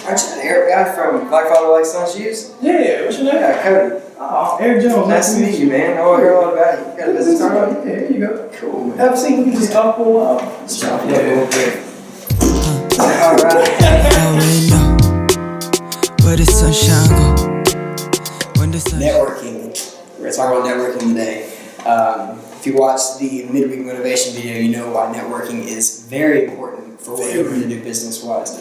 Aren't you the Eric guy from Black Father Likes Don't Shoes? Yeah, what's your name? Yeah, Cody. Oh, Eric Jones. Nice to meet you, man. Oh, I heard a lot about you. You got a business card on you? Yeah, here you go. Cool, man. Have a seat. We can just talk for a while. Let's talk a little bit. All right. already know where the sunshine go. When the sun Networking. We're talking about networking today. If you watched the midweek motivation video, you know why networking is very important for what you're going to do business-wise.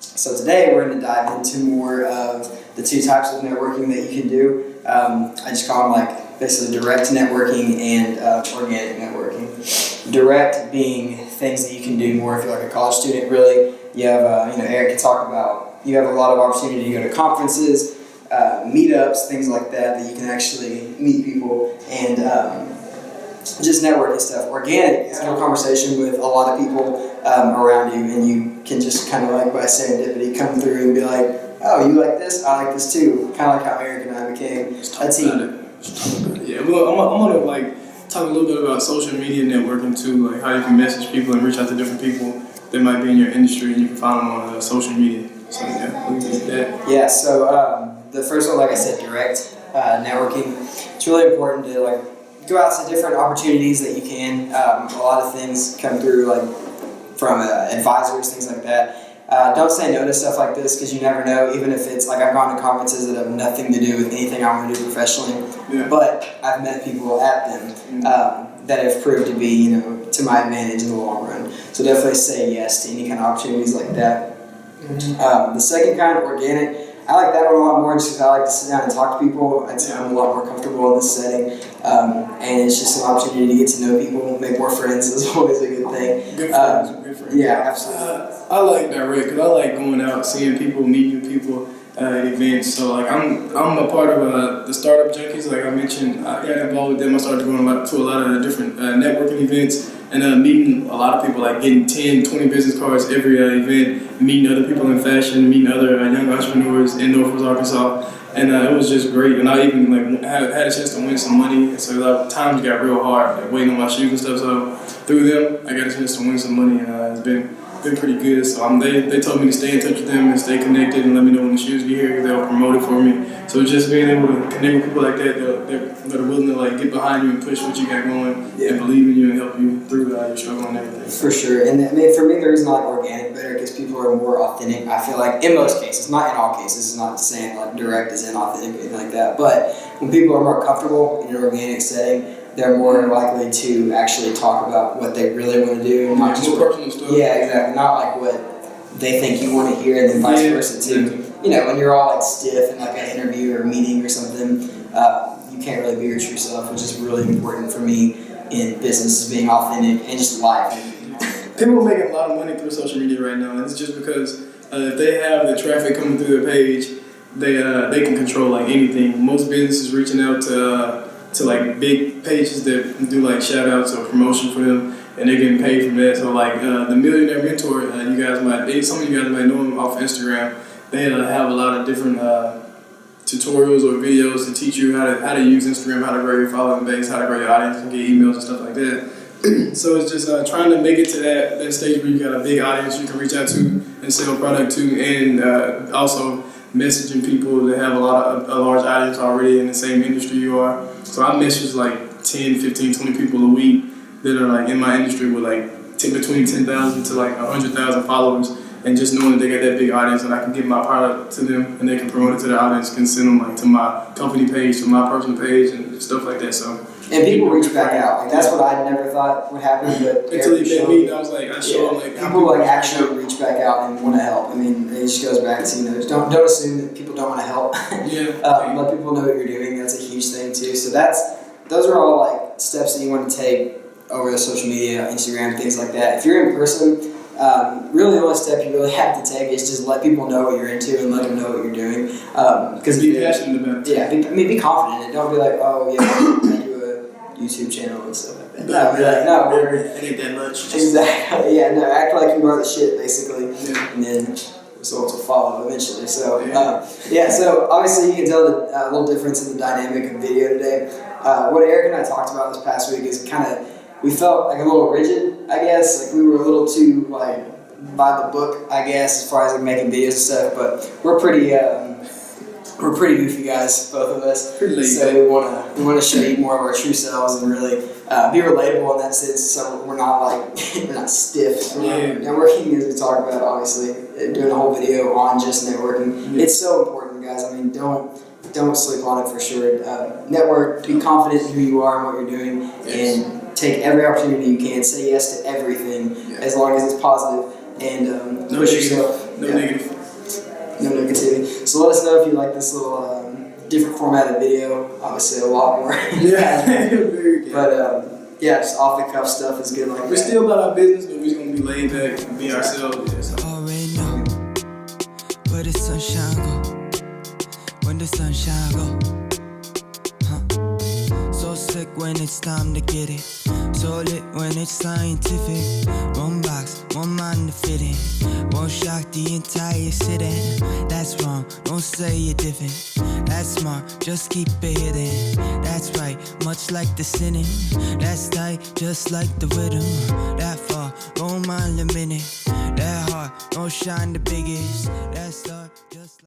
So today we're going to dive into more of the two types of networking that you can do. I just call them like basically direct networking and organic networking. Direct being things that you can do more if you're like a college student. Really, you have Eric can talk about. You have a lot of opportunity to go to conferences, meetups, things like that you can actually meet people and just networking stuff. Organic is a conversation with a lot of people around you, and you can just kind of like by serendipity come through and be like, oh, you like this? I like this too. Kind of like how Eric and I became a team. Yeah, well, I'm gonna like talk a little bit about social media networking too, like how you can message people and reach out to different people that might be in your industry, and you can find them on social media. So yeah, we can do that. Yeah. So the first one, like I said, direct networking. It's really important to like go out to different opportunities that you can. A lot of things come through like from advisors, things like that. Don't say no to stuff like this because you never know, even if it's like I've gone to conferences that have nothing to do with anything I want to do professionally, but I've met people at them that have proved to be, to my advantage in the long run. So definitely say yes to any kind of opportunities like that. The second kind, organic, I like that one a lot more just because I like to sit down and talk to people. I'd say I'm a lot more comfortable in this setting. And it's just an opportunity to get to know people, make more friends is always a good thing. Good friends. Yeah, absolutely. I like direct because I like going out, seeing people, meeting people at events. So like I'm a part of the Startup Junkies. Like I mentioned, I got involved with them. I started going to a lot of different networking events and meeting a lot of people, like getting 10, 20 business cards every event, meeting other people in fashion, meeting other young entrepreneurs in Northwest Arkansas. And it was just great. And I even like had a chance to win some money. So like, times got real hard, like waiting on my shoes and stuff. So through them, I got a chance to win some money, and it's been pretty good. So they told me to stay in touch with them and stay connected and let me know when the shoes get here because they'll promote it for me. So just being able to connect with people like that that are willing to like get behind you and push what you got going and believe in you and help you through your struggle and everything. For sure. And I mean, for me, the reason I like organic better because people are more authentic. I feel like in most cases, not in all cases, it's not saying like direct is inauthentic or anything like that. But when people are more comfortable in an organic setting, they're more likely to actually talk about what they really want to do. Not just personal stuff. Yeah, exactly. Not like what they think you want to hear and then vice versa too. When you're all like stiff in like an interview or a meeting or something, you can't really be your true self, which is really important for me in business, is being authentic and just life. People are making a lot of money through social media right now, and it's just because if they have the traffic coming through their page, they can control like anything. Most businesses reaching out to like big pages that do like shout outs or promotion for them, and they're getting paid from that. So like the Millionaire Mentor, some of you guys might know them off Instagram. They have a lot of different tutorials or videos to teach you how to use Instagram, how to grow your following base, how to grow your audience, and get emails and stuff like that. So it's just trying to make it to that stage where you got a big audience you can reach out to and sell product to, and also messaging people that have a large audience already in the same industry you are. So I message like 10, 15, 20 people a week that are like in my industry with like between 10,000 to like 100,000 followers. And just knowing that they got that big audience and I can give my product to them and they can promote it to their audience, can send them like to my company page, to my personal page and stuff like that. So and people reach back out. Like that's what I never thought would happen, but until they met me, I was like, I show them like people like actually reach back out and want to help. I mean, it just goes back to don't assume that people don't want to help. Let people know what you're doing. That's a huge thing too. So those are all like steps that you want to take over the social media, Instagram, things like that. If you're in person. Really, the only step you really have to take is just let people know what you're into and let them know what you're doing. Because be passionate about it. Yeah, be confident and don't be like, oh yeah, I do a YouTube channel and stuff like that. No, be like, no, it ain't that much. Exactly. Yeah, no, act like you are the shit basically, and then results will follow eventually. So so obviously you can tell the little difference in the dynamic of video today. What Eric and I talked about this past week is we felt like a little rigid. I guess like we were a little too like by the book, I guess, as far as like making videos and stuff. But we're pretty goofy guys, both of us. Pretty lazy. So we wanna show you more of our true selves and really be relatable in that sense. So we're not like we're not stiff. Yeah. Networking, as we talked about, obviously doing a whole video on just networking. Yeah. It's so important, guys. I mean, don't sleep on it for sure. Network, be confident in who you are and what you're doing, Yes. and take every opportunity you can. Say yes to everything, as long as it's positive, and No push negative. yourself. No Yeah. negative. No negativity. So let us know if you like this little different formatted video. Obviously, a lot more. Yeah, very good. But yeah, just off the cuff stuff is good like We're that. still about our business, but we're just gonna be laid back and be ourselves. Yeah, so. Already know where the sunshine go. When the sunshine go, so sick when it's time to get it. So lit when it's scientific. One box, one mind to fit in. Won't shock the entire city. That's wrong, don't say you're different. That's smart, just keep it hidden. That's right, much like the sinning. That's tight, just like the rhythm. That far, don't mind the minute. That hard, don't shine the biggest. That start, just like